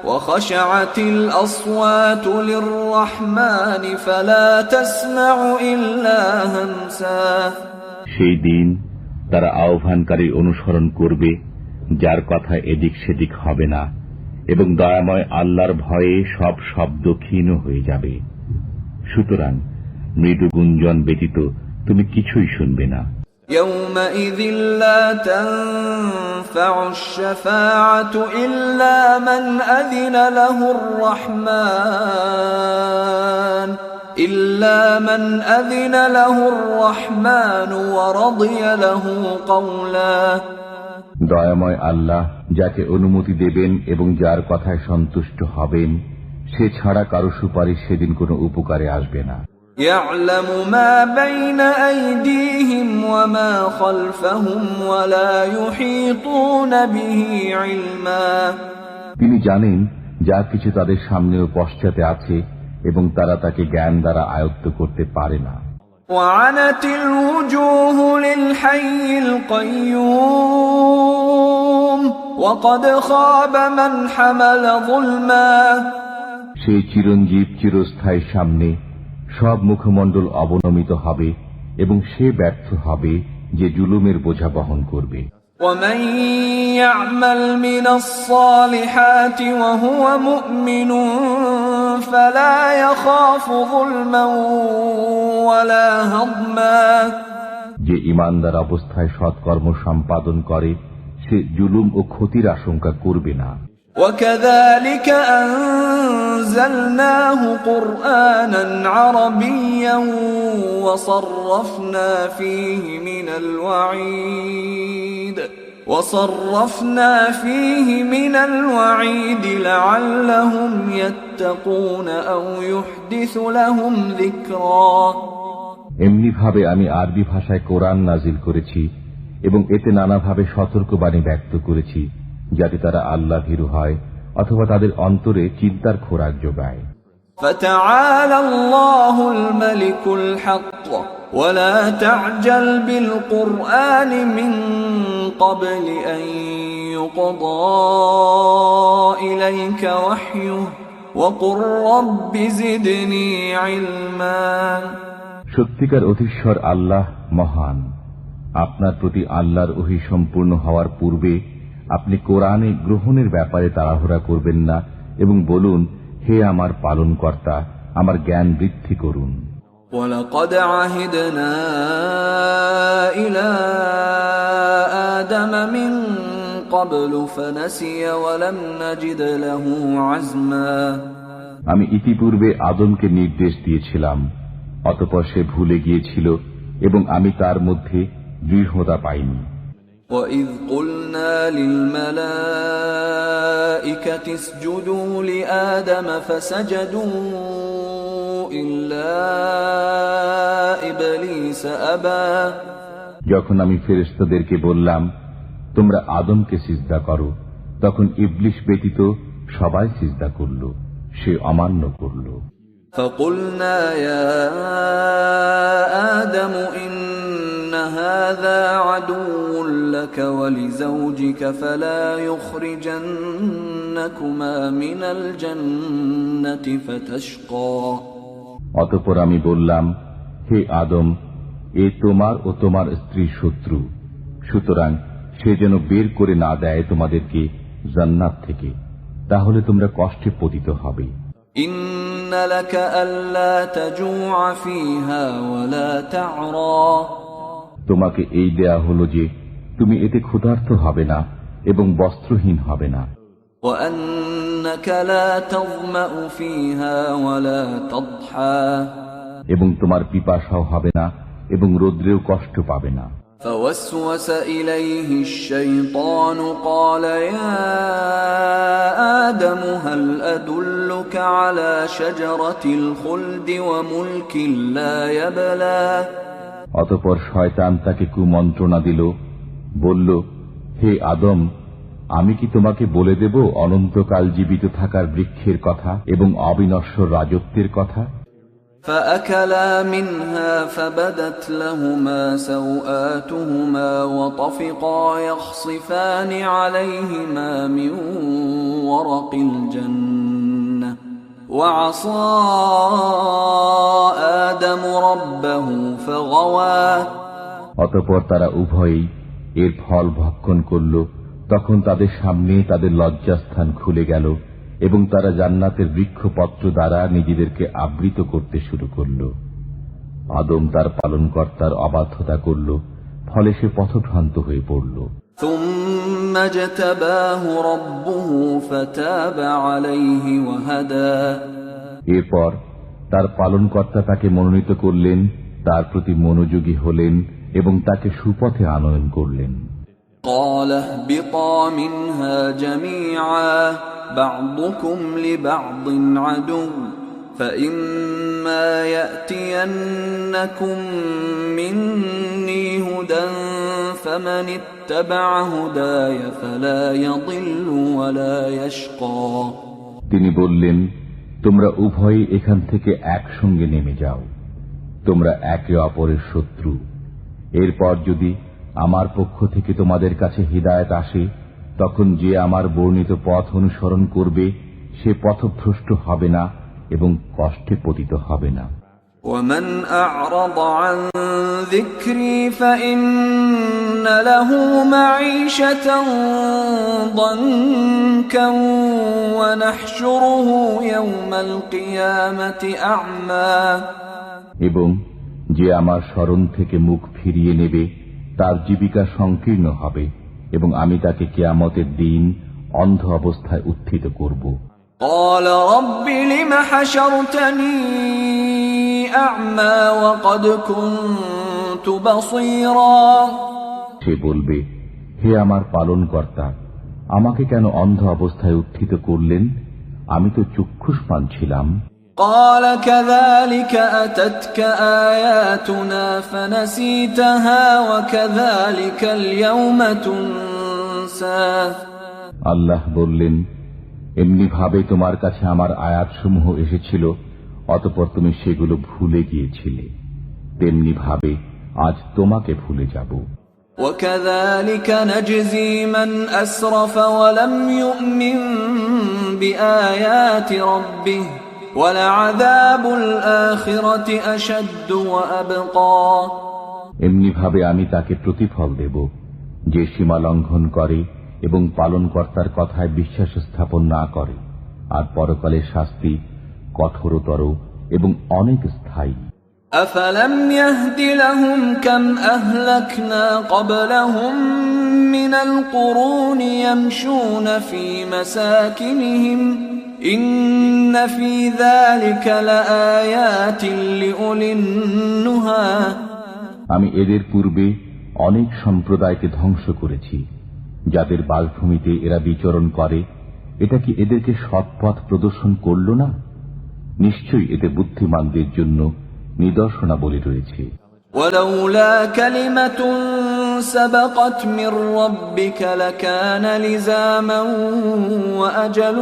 وخشعت الأصوات للرحمن فلا تسمع إلا همسا সেই দিন তারা আহ্বানকারীর অনুসরণ করবে যার কথা এদিক সেদিক হবে না, এবং দয়াময় আল্লাহর ভয়ে সব শব্দ ক্ষীণ হয়ে যাবে। সুতরাং মৃদু গুঞ্জন ব্যতীত তুমি কিছুই শুনবে না। يومئذ لا تنفع الشفاعة إلا من أذن له الرحمن ورضي له قولا দয়াময় আল্লাহ যাকে অনুমতি দেবেন এবং যার কথায় সন্তুষ্ট হবেন, সে ছাড়া কারো সুপারিশ সেদিন কোনো উপকারে আসবে না। يعلم ما بين أيديهم وما خلفهم ولا يحيطون به علما তিনি জানেন যা কিছু তাদের সামনে ও পশ্চাতে আছে এবং তারা তাকে জ্ঞান দ্বারা আয়ত্ত করতে পারে না। وعنت الوجوه للحي القيوم وقد خاب من حمل ظلما সেই চিরঞ্জীব চিরস্থায়ী সামনে সব মুখমণ্ডল অবনমিত হবে এবং সে ব্যর্থ হবে যে জুলুমের বোঝা বহন করবে। ومن يعمل من الصالحات وهو مؤمن فلا يخاف ظلما ولا هضما যে ঈমানদার অবস্থায় সৎকর্ম সম্পাদন করে সে জুলুম ও ক্ষতির আশঙ্কা করবে না। وكذلك أنزلناه قرآنا عربيا وصرفنا فيه من الوعيد لعلهم يتقون أو يحدث لهم ذكرا এমনি ভাবে আমি আরবি ভাষায় কোরআন নাজিল করেছি এবং এতে নানাভাবে সতর্কবাণী ব্যক্ত করেছি যাতে তারা আল্লাহ ভীরু হয় অথবা তাদের অন্তরে চিন্তার খোরাক যোগায়। فتعالى الله الملك الحق ولا تعجل بالقرآن من قبل أن يقضى إليك وحيه وقل رب زدني علما সত্যিকার অধীশ্বর আল্লাহ মহান। আপনার প্রতি আল্লাহর ওহী সম্পূর্ণ হওয়ার পূর্বে আপনি কোরআনে গ্রহণের ব্যাপারে তাড়াহুড়া করবেন না এবং বলুন, হে আমার পালনকর্তা, আমার জ্ঞান বৃদ্ধি করুন। وَلَقَدْ عَهِدْنَا إِلَى آدَمَ مِنْ قَبْلُ فَنَسِيَ وَلَمْ نَجِدْ لَهُ عَزْمًا। আমি ইতিপূর্বে আদমকে নির্দেশ দিয়েছিলাম, অতঃপর সে ভুলে গিয়েছিল এবং আমি তার মধ্যে দৃঢ়তা পাইনি। وَإِذْ قُلْنَا لِلْمَلَائِكَةِ اسْجُدُوا لِآدَمَ فَسَجَدُوا إِلَّا إِبْلِيسَ أَبَى। যখন আমি ফেরেশতাদেরকে বললাম, তোমরা আদমকে সিজদা করো, তখন ইবলিস ব্যতীত সবাই সিজদা করল, সে অমান্য করল। فَقُلْنَا يَا آدَمُ إِنَّ هَذَا عَدُوٌّ لَكَ وَلِزَوْجِكَ فَلَا يُخْرِجَنَّكُمَا مِنَ الْجَنَّةِ فَتَشْقَى। অতঃপর আমি বললাম, হে আদম, এ তোমার ও তোমার স্ত্রীর শত্রু, সুতরাং সে যেন বের করে না দেয় তোমাদেরকে জান্নাত থেকে, তাহলে তোমরা কষ্টে পতিত হবে। إِنَّ لَكَ أَلَّا تَجُوعَ فِيهَا وَلَا تَعْرَى। তোমাকে এই দেয়া হলো যে তুমি এতে ক্ষুধার্ত হবে না এবং বস্ত্রহীন হবে না। وَأَنَّكَ لَا تَظْمَأُ فِيهَا وَلَا تَضْحَى। এবং তোমার পিপাসাও হবে না এবং রৌদ্রেও কষ্ট পাবে না। فوسوس إليه الشيطان قال يا آدم هل أدلك على شجرة الخلد وملك لا يبلى। অতঃপর শয়তান তাকে কুমন্ত্রণা দিল, বলল, হে আদম, আমি কি তোমাকে বলে দেব অনন্তকাল জীবিত থাকার বৃক্ষের কথা এবং অবিনশ্বর রাজত্বের কথা? فأكلا منها فبدت لهما سوآتهما وطفقا يخصفان عليهما من ورق الجنة وعصى آدم ربه فغوى। অতঃপর তারা উভয়েই এর ফল ভক্ষণ করল, তখন তাদের সামনে তাদের লজ্জাস্থান খুলে গেল এবং তারা জান্নাতের বৃক্ষপত্র দ্বারা নিজেদেরকে আবৃত করতে শুরু করল। আদম তার পালনকর্তার অবাধ্যতা করল, ফলে সে পথভ্রান্ত হয়ে পড়ল। ثم اجتباه ربه فتاب عليه وهدى। এরপর তার পালনকর্তা তাকে মনোনীত করলেন, তার প্রতি মনোযোগী হলেন এবং তাকে সুপথে আনয়ন করলেন। قال اهبطا منها جميعا بعضكم لبعض عدو فإما يأتينكم مني هدى فمن اتبع هداي فلا يضل ولا يشقى। তিনি বললেন, তোমরা উভয়ই এখান থেকে একসঙ্গে নেমে যাও, তোমরা একে অপরের শত্রু। এরপর যদি আমার পক্ষ থেকে তোমাদের কাছে হিদায়াত আসে, তখন যে আমার বর্ণিত পথ অনুসরণ করবে সে পথভ্রষ্ট হবে না এবং কষ্টে পতিত হবে না। ومن أعرض عن ذكري فإن له معيشة ضنكا ونحشره يوم القيامة أعمى। এবং যে আমার স্মরণ থেকে মুখ ফিরিয়ে নেবে তার জীবিকা সংকীর্ণ হবে এবং আমি তাকে কিয়ামতের দিন অন্ধ অবস্থায় উত্থিত করব। قال رب لم حشرتني أعمى وقد كنت بصيرا। সে বলবে, হে আমার পালনকর্তা, আমাকে কেন অন্ধ অবস্থায় উত্থিত করলেন? আমি তো চক্ষুষ্মান ছিলাম। قال كذلك أتتك آياتنا فنسيتها وكذلك اليوم تنسى। আল্লাহ বললেন, এমনি ভাবে তোমার কাছে আমার আয়াতসমূহ এসেছিল, অতঃপর তুমি সেগুলো ভুলে গিয়েছিলে, তেমনি ভাবে আজ তোমাকে ভুলে যাব। وكذلك نجزي من أسرف ولم يؤمن بآيات ربه ولعذاب الآخرة أشد وأبقى। এমনি ভাবে আমি তাকে প্রতিফল দেব যে সীমা লঙ্ঘন করে এবং পালনকর্তার কথায় বিশ্বাস স্থাপন না করে, আর পরকালের শাস্তি কঠোরতর এবং অনেক স্থায়ী। أفلم يهد لهم كم أهلكنا قبلهم من القرون يمشون في مساكنهم إن في ذلك لآيات لأولي النهى আমি এদের পূর্বে অনেক সম্প্রদায়কে ধ্বংস করেছি, যাদের বাসভূমিতে এরা বিচরণ করে। এটা কি এদেরকে সৎপথ প্রদর্শন করল না? নিশ্চয়ই এতে বুদ্ধিমানদের জন্য নিদর্শনাবলী রয়েছে। ولولا كلمة سبقت من ربك لكان لزاما وأجل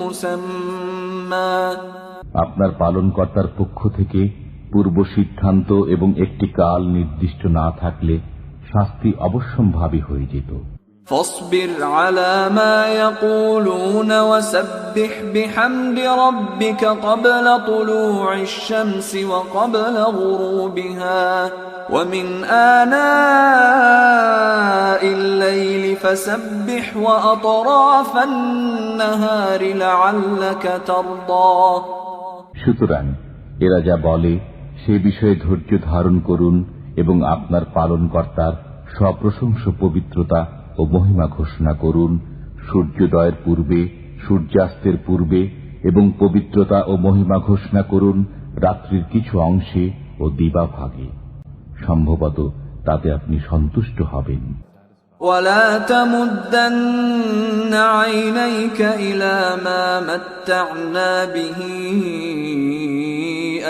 مسمى আপনার পালনকর্তার পক্ষ থেকে পূর্ব সিদ্ধান্ত এবং একটি কাল নির্দিষ্ট না থাকলে শাস্তি অবশ্যম্ভাবী হয়ে যেত। فاصبر على ما يقولون وسبح بحمد ربك قبل طلوع الشمس وقبل غروبها ومن آناء الليل فسبح وأطراف النهار لعلك ترضى সুতরাং এরা যা বলে সে বিষয়ে ধৈর্য ধারণ করুন এবং আপনার পালনকর্তার সপ্রশংস পবিত্রতা ও মহিমা ঘোষণা করুন সূর্যোদয়ের পূর্বে, সূর্যাস্তের পূর্বে, এবং পবিত্রতা ও মহিমা ঘোষণা করুন রাত্রির কিছু অংশে ও দিবাভাগে। সম্ভবত তাতে আপনি সন্তুষ্ট হবেন। ولا تمدن عينيك إلى ما متعنا به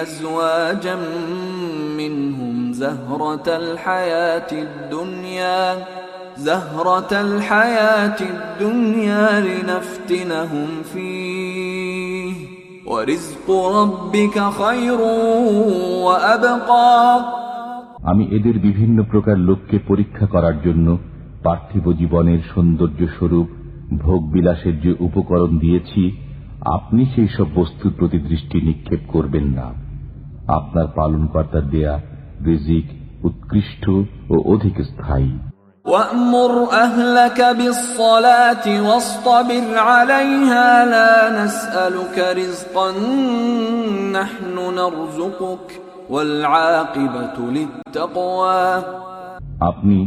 أزواجا منهم زهرة الحياة الدنيا لنفتنهم فيه ورزق ربك خير وأبقى আমি এদের বিভিন্ন প্রকার লোককে পরীক্ষা করার জন্য পার্থিব জীবনের সৌন্দর্য স্বরূপ ভোগ বিলাসের যে উপকরণ দিয়েছি, আপনি সেই সব বস্তুর প্রতি দৃষ্টি নিক্ষেপ করবেন না। আপনার পালনকর্তার দেয়া রিজিক উৎকৃষ্ট ও অধিক স্থায়ী। وَأْمُرْ أَهْلَكَ بِالصَّلَاةِ وَاصْطَبِرْ عَلَيْهَا لَا نَسْأَلُكَ رِزْقًا نَحْنُ نَرْزُقُكَ وَالْعَاقِبَةُ لِلتَّقْوَى আপনি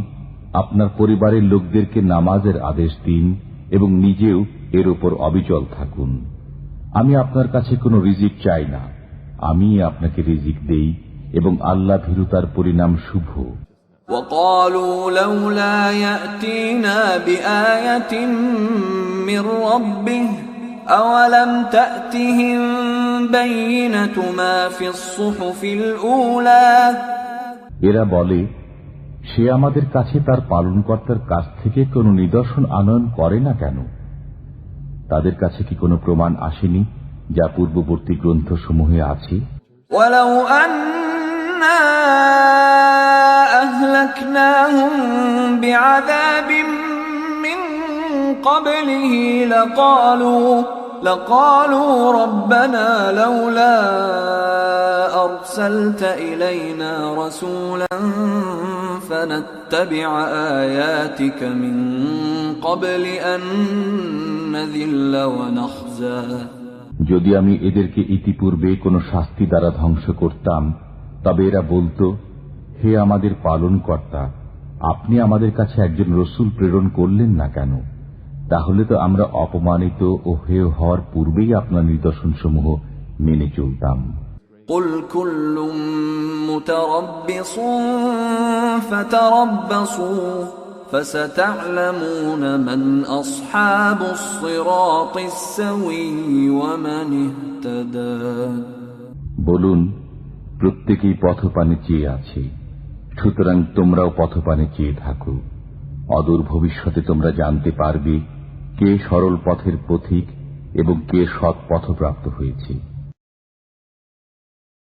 আপনার পরিবারের লোকদেরকে নামাজের আদেশ দিন এবং নিজেও এর উপর অবিচল থাকুন। আমি আপনার কাছে কোনো রিজিক চাই না, আমি আপনাকে রিজিক দেই এবং আল্লাহ ভীরুতার পরিণাম শুভ। وَقَالُوا لَوْلَا يَأْتِينَا بِآيَةٍ مِّن رَّبِّهِ أَوَلَمْ تَأْتِهِم بَيِّنَةُ مَا فِي الصُّحُفِ الْأُولَى এরা বলে, সে আমাদের কাছে তার পালনকর্তার কাছ থেকে কোনো নিদর্শন আনয়ন করে না কেন? তাদের কাছে কি কোনো প্রমাণ আসেনি যা পূর্ববর্তী গ্রন্থসমূহে আছে? وَلَوْ أَنَّا أَهْلَكْنَاهُم بِعَذَابٍ مِّن قَبْلِهِ لَقَالُوا رَبَّنَا لَوْلَا أَرْسَلْتَ إِلَيْنَا رَسُولًا فَنَتَّبِعَ آيَاتِكَ مِن قَبْلِ أَن نَّذِلَّ وَنَخْزَىٰ যদি আমি এদেরকে ইতিপূর্বে কোনো শাস্তি দ্বারা ধ্বংস করতাম, তবে এরা বলতো, হে আমাদের পালনকর্তা, আপনি আমাদের কাছে একজন রসূল প্রেরণ করলেন না কেন? তাহলে তো আমরা অপমানিত ও হেয় হওয়ার পূর্বেই আপনার নিদর্শনসমূহ মেনে চলতাম। قُلْ كُلٌّ مُّتَرَبِّصٌ فَتَرَبَّصُوا فَسَتَعْلَمُونَ مَنْ أَصْحَابُ الصِّرَاطِ السَّوِيِّ وَمَنِ اهْتَدَى বলুন, প্রত্যেকেই পথপানে চেয়ে আছে, সুতরাং তোমরাও পথপানে চেয়ে থাকো। অদূর ভবিষ্যতে তোমরা জানতে পারবে কে সরল পথের পথিক এবং কে সৎ পথপ্রাপ্ত হয়েছে।